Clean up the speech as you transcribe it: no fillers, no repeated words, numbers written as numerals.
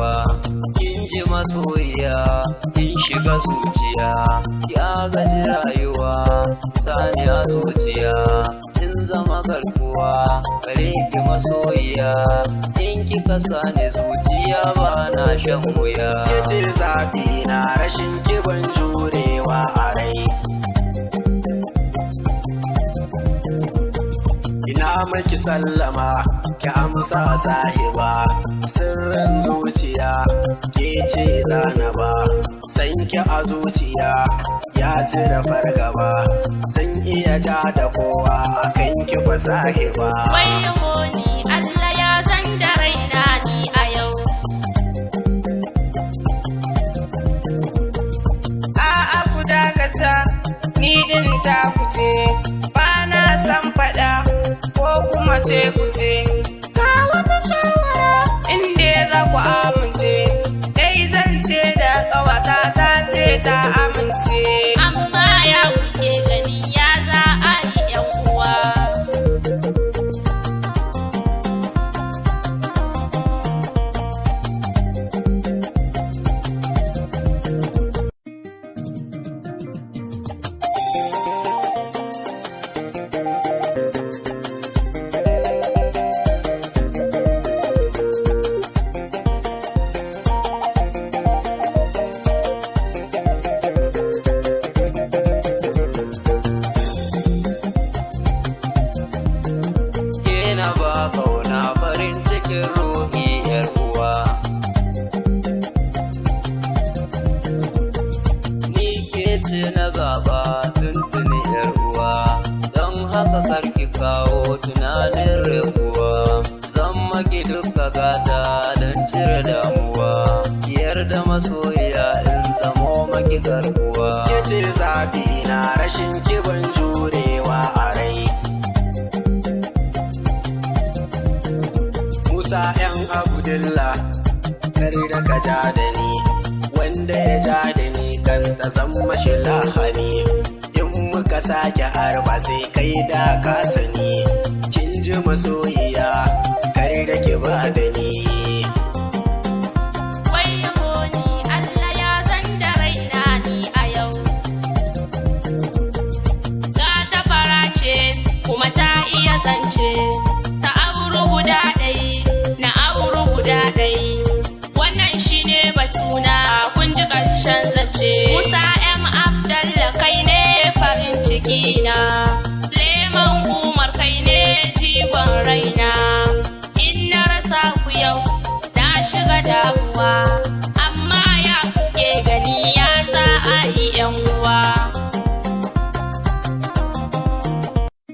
uwa. Kin ji masoyiya kin shiga zuciya, ya gaji rayuwa sani a zuciya. Kin zama garkuwa gare ki masoyiya, in kika sani zuciya ba na shan wuya. Kice zaɓi na rashin kiban jurewa a rai. Ina miki sallama ki amsa sahiba, sirrin zuciya ke ce zanaba. San ki a zuciya ya cire fargaba, zan iya ja da kowa akan ki fa sahiba. Wayyo ni Allah ya san da raina ni a yau. A'a ku dakata, ni din ta kuce, ba na san faɗa ko kuma ce kuce. Ga wata shawara inda za ku amince, dai zan ce da ƙawata ta ce ta amince. Amma ya kuke gani ya za a yi ‘yan uwa. Na ba kauna farin cikin ruhi yar uwa. Ni ke ce na zaba tuntuni yar uwa, don haka karki kawo tunanin rabuwa. Zan maki duka gata don cire damuwa, yarda masoyiya in zamo maki garkuwa. Kice zaɓi na rashin kiban jurewa a rai. Musa ‘yan Abdullah, kar da ka ja da ni, wanda ya ja da ni kan ta san mashi lahani. In muka sake arba sai kai da ka sani, kin ji masoyiya kar da ki ba da ni. Wayyo ni Allah ya san da raina ni a yau. Ga ta fara ce kuma ta iya zance, ta auri guda ɗaya na auri guda ɗaya. Wannan shine batuna kun ji ƙarshen zance. Musa M. Abdallah kai ne farin ciki na, Leman Umar kai ne jigon raina. In na rasa ku yau na shiga damuwa, amma ya kuke gani ya za a yi ‘yan uwa.